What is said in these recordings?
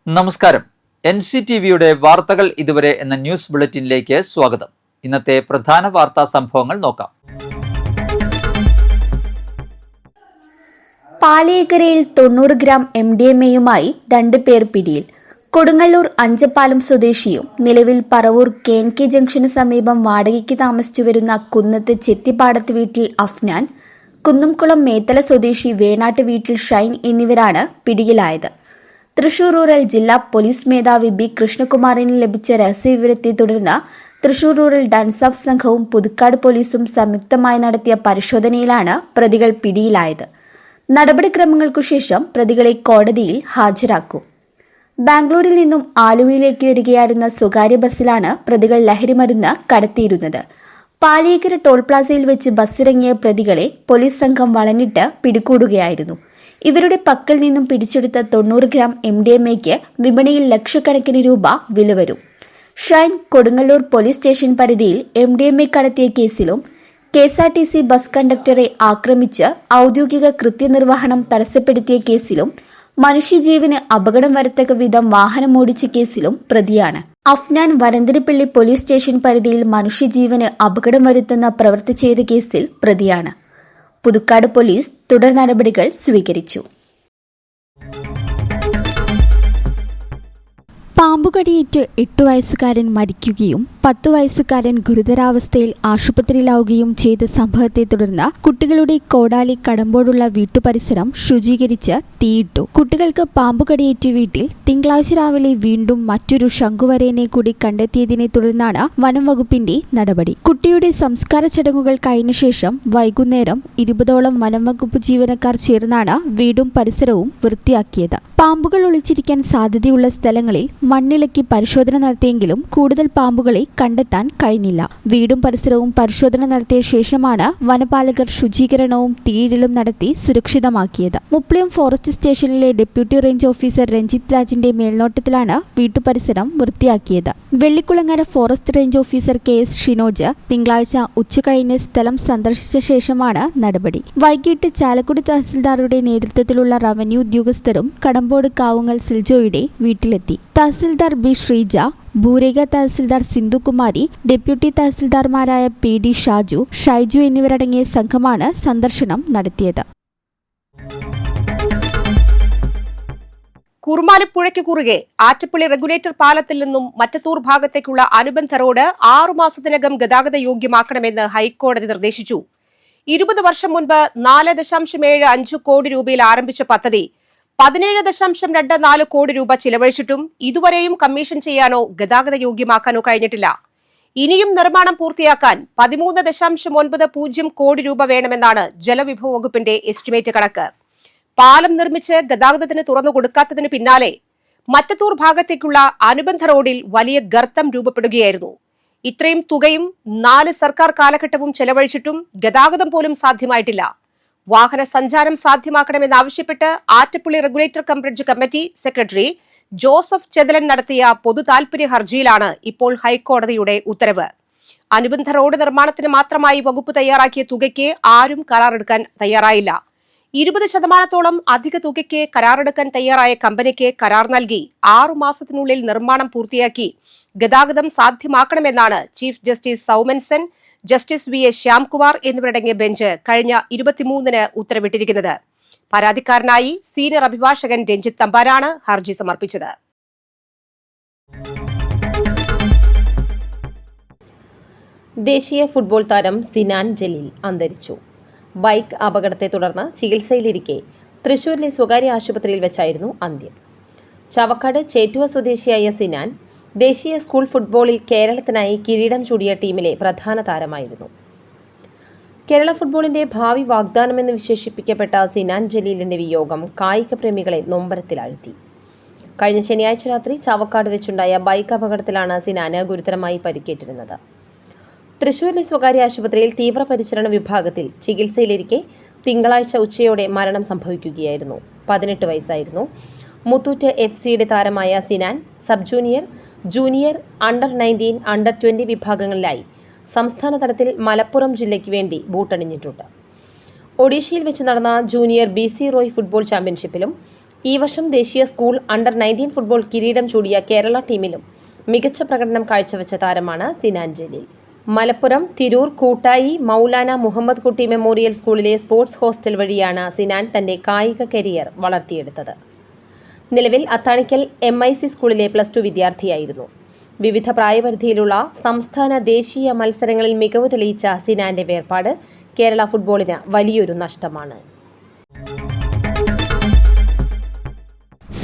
നമസ്കാരം. NCTVയുടെ വാർത്തകൾ ഇതുവരെ എന്ന ന്യൂസ് ബുള്ളറ്റിനിലേക്ക് സ്വാഗതം. ഇന്നത്തെ പ്രധാന വാർത്താ സംഭവങ്ങൾ നോക്കാം. പാലിയേക്കരയിൽ 90 ഗ്രാം MDMAയുമായി 2 പേർ പിടിയിൽ. കൊടുങ്ങല്ലൂർ അഞ്ചപ്പാലം സ്വദേശിയും നിലവിൽ പറവൂർ KNK ജംഗ്ഷന് സമീപം വാടകയ്ക്ക് താമസിച്ചു വരുന്ന കുന്നത്ത് ചെത്തിപ്പാടത്ത് വീട്ടിൽ അഫ്നാൻ, കുന്നംകുളം മേത്തല സ്വദേശി വേണാട്ട് വീട്ടിൽ ഷൈൻ എന്നിവരാണ് പിടിയിലായത്. തൃശൂർ റൂറൽ ജില്ലാ പോലീസ് മേധാവി B. കൃഷ്ണകുമാറിന് ലഭിച്ച രഹസ്യവിവരത്തെ തുടർന്ന് തൃശൂർ റൂറൽ ഡാൻസാഫ് സംഘവും പുതുക്കാട് പോലീസും സംയുക്തമായി നടത്തിയ പരിശോധനയിലാണ് പ്രതികൾ പിടിയിലായത്. നടപടിക്രമങ്ങൾക്കു ശേഷം പ്രതികളെ കോടതിയിൽ ഹാജരാക്കും. ബാംഗ്ലൂരിൽ നിന്നും ആലുവയിലേക്ക് വരികയായിരുന്ന സ്വകാര്യ ബസ്സിലാണ് പ്രതികൾ ലഹരിമരുന്ന് കടത്തിയിരുന്നത്. പാലിയേക്കര ടോൾ പ്ലാസയിൽ വെച്ച് ബസ്സിറങ്ങിയ പ്രതികളെ പോലീസ് സംഘം വളഞ്ഞിട്ട് പിടികൂടുകയായിരുന്നു. ഇവരുടെ പക്കൽ നിന്നും പിടിച്ചെടുത്ത 90 ഗ്രാം MDMAയ്ക്ക് വിപണിയിൽ ലക്ഷക്കണക്കിന് രൂപ വില വരും. ഷൈൻ കൊടുങ്ങല്ലൂർ പോലീസ് സ്റ്റേഷൻ പരിധിയിൽ MDMA കടത്തിയ കേസിലും KSRTC ബസ് കണ്ടക്ടറെ ആക്രമിച്ച് ഔദ്യോഗിക കൃത്യനിർവഹണം തടസ്സപ്പെടുത്തിയ കേസിലും മനുഷ്യജീവന് അപകടം വരത്തക്ക വിധം വാഹനമോടിച്ച കേസിലും പ്രതിയാണ്. അഫ്നാൻ വരന്തരപ്പള്ളി പോലീസ് സ്റ്റേഷൻ പരിധിയിൽ മനുഷ്യജീവന് അപകടം വരുത്തുന്ന പ്രവൃത്തി ചെയ്ത കേസിൽ പ്രതിയാണ്. പുതുക്കാട് പോലീസ് തുടർ നടപടികൾ സ്വീകരിച്ചു. പാമ്പുകടിയേറ്റ് 8 വയസ്സുകാരൻ മരിക്കുകയും 10 വയസ്സുകാരൻ ഗുരുതരാവസ്ഥയിൽ ആശുപത്രിയിലാവുകയും ചെയ്ത സംഭവത്തെ തുടർന്ന് കുട്ടികളുടെ കോടാലി കടമ്പോടുള്ള വീട്ടുപരിസരം ശുചീകരിച്ച് തീയിട്ടു. കുട്ടികൾക്ക് പാമ്പുകടിയേറ്റ് വീട്ടിൽ തിങ്കളാഴ്ച രാവിലെ വീണ്ടും മറ്റൊരു ശംഖുവരയനെ കൂടി കണ്ടെത്തിയതിനെ തുടർന്നാണ് വനം വകുപ്പിന്റെ നടപടി. കുട്ടിയുടെ സംസ്കാര ചടങ്ങുകൾ കഴിഞ്ഞ ശേഷം വൈകുന്നേരം 20ഓളം വനം വകുപ്പ് ജീവനക്കാർ ചേർന്നാണ് വീടും പരിസരവും വൃത്തിയാക്കിയത്. പാമ്പുകൾ ഒളിച്ചിരിക്കാൻ സാധ്യതയുള്ള സ്ഥലങ്ങളിൽ മണ്ണിളക്കി പരിശോധന നടത്തിയെങ്കിലും കൂടുതൽ പാമ്പുകളെ കണ്ടെത്താൻ കഴിഞ്ഞില്ല. വീടും പരിസരവും പരിശോധന നടത്തിയ ശേഷമാണ് വനപാലകർ ശുചീകരണവും തീയിടലും നടത്തി സുരക്ഷിതമാക്കിയത്. മുപ്ലിയം ഫോറസ്റ്റ് സ്റ്റേഷനിലെ ഡെപ്യൂട്ടി റേഞ്ച് ഓഫീസർ രഞ്ജിത് രാജിന്റെ മേൽനോട്ടത്തിലാണ് വീട്ടുപരിസരം വൃത്തിയാക്കിയത്. വെള്ളിക്കുളങ്ങര forest range officer KS Shinoj തിങ്കളാഴ്ച ഉച്ചകഴിഞ്ഞ് സ്ഥലം സന്ദർശിച്ച ശേഷമാണ് നടപടി. വൈകിട്ട് ചാലക്കുടി തഹസിൽദാറുടെ നേതൃത്വത്തിലുള്ള റവന്യൂ ഉദ്യോഗസ്ഥരും കടമ്പോട് കാവുങ്ങൽ സിൽജോയുടെ വീട്ടിലെത്തി. തഹസിൽദാർ B. ശ്രീജ, ഭൂരേഖ തഹസിൽദാർ സിന്ധുകുമാരി, ഡെപ്യൂട്ടി തഹസിൽദാർമാരായ PD ഷാജു, ഷൈജു എന്നിവരടങ്ങിയ സംഘമാണ് സന്ദർശനം നടത്തിയത്. കുറുമാലിപ്പുഴയ്ക്ക് കുറുകെ ആറ്റപ്പള്ളി റെഗുലേറ്റർ പാലത്തിൽ നിന്നും മറ്റത്തൂർ ഭാഗത്തേക്കുള്ള അനുബന്ധ റോഡ് 6 മാസത്തിനകം ഗതാഗത യോഗ്യമാക്കണമെന്ന് ഹൈക്കോടതി നിർദ്ദേശിച്ചു. 20 വർഷം മുൻപ് 4.75 കോടി രൂപയിൽ ആരംഭിച്ച പദ്ധതി 17.24 കോടി രൂപ ചിലവഴിച്ചിട്ടും ഇതുവരെയും കമ്മീഷൻ ചെയ്യാനോ ഗതാഗത യോഗ്യമാക്കാനോ കഴിഞ്ഞിട്ടില്ല. ഇനിയും നിർമ്മാണം പൂർത്തിയാക്കാൻ 13.90 കോടി രൂപ വേണമെന്നാണ് ജലവിഭവ വകുപ്പിന്റെ എസ്റ്റിമേറ്റ് കണക്ക്. പാലം നിർമ്മിച്ച് ഗതാഗതത്തിന് തുറന്നു കൊടുക്കാത്തതിന് പിന്നാലെ മറ്റത്തൂർ ഭാഗത്തേക്കുള്ള അനുബന്ധ റോഡിൽ വലിയ ഗർത്തം രൂപപ്പെടുകയായിരുന്നു. ഇത്രയും തുകയും 4 സർക്കാർ കാലഘട്ടവും ചെലവഴിച്ചിട്ടും ഗതാഗതം പോലും സാധ്യമായിട്ടില്ല. വാഹന സഞ്ചാരം സാധ്യമാക്കണമെന്നാവശ്യപ്പെട്ട് Attappally regulator cum bridge committee secretary Joseph Chethalan നടത്തിയ പൊതു താൽപര്യ ഹർജിയിലാണ് ഇപ്പോൾ ഹൈക്കോടതിയുടെ ഉത്തരവ്. അനുബന്ധ റോഡ് നിർമ്മാണത്തിന് മാത്രമായി വകുപ്പ് തയ്യാറാക്കിയ തുകയ്ക്ക് ആരും കരാറെടുക്കാൻ തയ്യാറായില്ല. 20% അധിക തുകയ്ക്ക് കരാറെടുക്കാൻ തയ്യാറായ കമ്പനിക്ക് കരാർ നൽകി 6 മാസത്തിനുള്ളിൽ നിർമ്മാണം പൂർത്തിയാക്കി ഗതാഗതം സാധ്യമാക്കണമെന്നാണ് chief justice Soumen Sen, justice VS Shyamkumar എന്നിവരടങ്ങിയ ബെഞ്ച് കഴിഞ്ഞ 23-ന് ഉത്തരവിട്ടിരിക്കുന്നത്. പരാതിക്കാരനായി സീനിയർ അഭിഭാഷകൻ രഞ്ജിത്ത് തമ്പാനാണ് ഹർജി സമർപ്പിച്ചത്. ദേശീയ ഫുട്ബോൾ താരം സിനാൻ ജലീൽ അന്തരിച്ചു. ബൈക്ക് അപകടത്തെ തുടർന്ന് ചികിത്സയിലിരിക്കെ തൃശൂരിലെ സ്വകാര്യ ആശുപത്രിയിൽ വെച്ചായിരുന്നു അന്ത്യം. ചവക്കാട് ചേറ്റുവ സ്വദേശിയായ സിനാൻ ദേശീയ സ്കൂൾ ഫുട്ബോളിൽ കേരളത്തിനായി കിരീടം ചൂടിയ ടീമിലെ പ്രധാന താരമായിരുന്നു. കേരള ഫുട്ബോളിന്റെ ഭാവി വാഗ്ദാനമെന്ന് വിശേഷിപ്പിക്കപ്പെട്ട സിനാൻ ജലീലിന്റെ വിയോഗം കായിക പ്രേമികളെ നൊമ്പരത്തിലാഴ്ത്തി. കഴിഞ്ഞ ശനിയാഴ്ച രാത്രി ചവക്കാട് വെച്ചുണ്ടായ ബൈക്ക് അപകടത്തിലാണ് സിനാന് ഗുരുതരമായി പരിക്കേറ്റിരുന്നത്. തൃശൂരിലെ സ്വകാര്യ ആശുപത്രിയിൽ തീവ്രപരിചരണ വിഭാഗത്തിൽ ചികിത്സയിലിരിക്കെ തിങ്കളാഴ്ച ഉച്ചയോടെ മരണം സംഭവിക്കുകയായിരുന്നു. 18 വയസ്സായിരുന്നു. മുത്തൂറ്റ് FC താരമായ Sinan sub junior, junior, under-19, അണ്ടർ-20 വിഭാഗങ്ങളിലായി സംസ്ഥാന തലത്തിൽ മലപ്പുറം ജില്ലയ്ക്ക് വേണ്ടി ബൂട്ടണിഞ്ഞിട്ടുണ്ട്. ഒഡീഷയിൽ വെച്ച് നടന്ന ജൂനിയർ BC റോയ് ഫുട്ബോൾ ചാമ്പ്യൻഷിപ്പിലും ഈ വർഷം ദേശീയ സ്കൂൾ അണ്ടർ 19 ഫുട്ബോൾ കിരീടം ചൂടിയ കേരള ടീമിലും മികച്ച പ്രകടനം കാഴ്ചവെച്ച താരമാണ് സിനാൻ ജലീൽ. മലപ്പുറം, തിരൂർ, കൂട്ടായി മൗലാന മുഹമ്മദ് കുട്ടി മെമ്മോറിയൽ സ്കൂളിലെ സ്പോർട്സ് ഹോസ്റ്റൽ വഴിയാണ് സിനാൻ തന്റെ കായിക കരിയർ വളർത്തിയെടുത്തത്. നിലവിൽ അത്താണിക്കൽ MIC സ്കൂളിലെ +2 വിദ്യാർത്ഥിയായിരുന്നു. വിവിധ പ്രായപരിധിയിലുള്ള സംസ്ഥാന ദേശീയ മത്സരങ്ങളിൽ മികവ് തെളിയിച്ച സിനാന്റെ വേർപാട് കേരള ഫുട്ബോളിന് വലിയൊരു നഷ്ടമാണ്.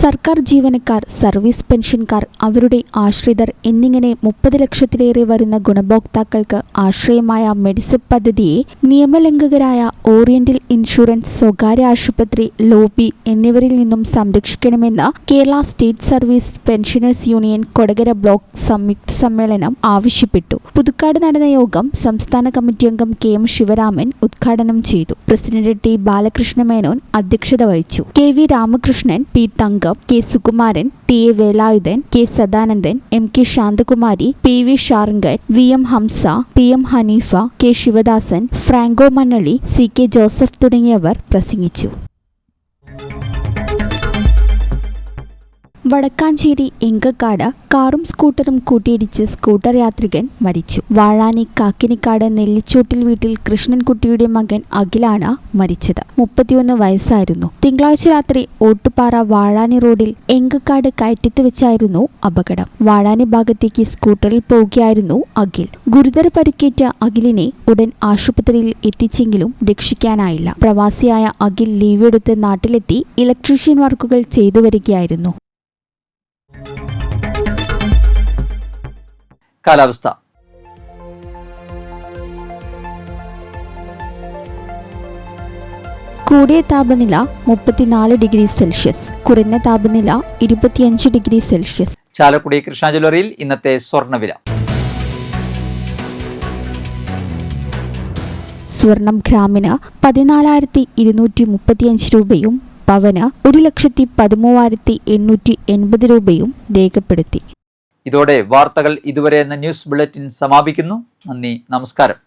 സർക്കാർ ജീവനക്കാർ, സർവീസ് പെൻഷൻകാർ, അവരുടെ ആശ്രിതർ എന്നിങ്ങനെ 30 ലക്ഷത്തിലേറെ വരുന്ന ഗുണഭോക്താക്കൾക്ക് ആശ്രയമായ മെഡിസെപ്പ് പദ്ധതിയെ നിയമലംഘകരായ ഓറിയന്റൽ ഇൻഷുറൻസ്, സ്വകാര്യ ആശുപത്രി, ലോബി എന്നിവരിൽ നിന്നും സംരക്ഷിക്കണമെന്ന് Kerala state service pensioners union Kodakara block സംയുക്ത സമ്മേളനം ആവശ്യപ്പെട്ടു. പുതുക്കാട് നടന്ന യോഗം സംസ്ഥാന കമ്മിറ്റി അംഗം KM ശിവരാമൻ ഉദ്ഘാടനം ചെയ്തു. പ്രസിഡന്റ് T ബാലകൃഷ്ണ മേനോൻ അധ്യക്ഷത വഹിച്ചു. KV Ramakrishnan, P Thankam, K Sukumaran, TA Velayudhan, K Sadanandan, MK Santhakumari, PV Sharngan, VM Hamsa, PM Haneefa, K Sivadasan, Franco Mannali, CK Joseph തുടങ്ങിയവർ പ്രസംഗിച്ചു. വടക്കാഞ്ചേരി എങ്കക്കാട് കാറും സ്കൂട്ടറും കൂട്ടിയിടിച്ച് സ്കൂട്ടർ യാത്രികൻ മരിച്ചു. വാഴാനി കാക്കിനിക്കാട് നെല്ലിച്ചോട്ടിൽ വീട്ടിൽ കൃഷ്ണൻകുട്ടിയുടെ മകൻ അഖിലാണ് മരിച്ചത്. 31 വയസ്സായിരുന്നു. തിങ്കളാഴ്ച രാത്രി ഓട്ടുപാറ വാഴാനി റോഡിൽ എങ്കക്കാട് കയറ്റത്ത് വെച്ചായിരുന്നു അപകടം. വാഴാനി ഭാഗത്തേക്ക് സ്കൂട്ടറിൽ പോവുകയായിരുന്നു അഖിൽ. ഗുരുതര പരിക്കേറ്റ അഖിലിനെ ഉടൻ ആശുപത്രിയിൽ എത്തിച്ചെങ്കിലും രക്ഷിക്കാനായില്ല. പ്രവാസിയായ അഖിൽ ലീവെടുത്ത് നാട്ടിലെത്തി ഇലക്ട്രീഷ്യൻ വർക്കുകൾ ചെയ്തു വരികയായിരുന്നു. കാലാവസ്ഥ. കൂടിയ താപനില 34 ഡിഗ്രി സെൽഷ്യസ്, കുറഞ്ഞ താപനില 25 ഡിഗ്രി സെൽഷ്യസ്. ചാലക്കുടി കൃഷ്ണ ജ്വല്ലറിയിൽ ഇന്നത്തെ സ്വർണ്ണവില. സ്വർണം ഗ്രാമിന് 14,235 രൂപയും പവന് 1,13,880 രൂപയും രേഖപ്പെടുത്തി. ഇതോടെ വാർത്തകൾ ഇതുവരെ എന്ന ന്യൂസ് ബുള്ളറ്റിൻ സമാപിക്കുന്നു. നന്ദി, നമസ്കാരം.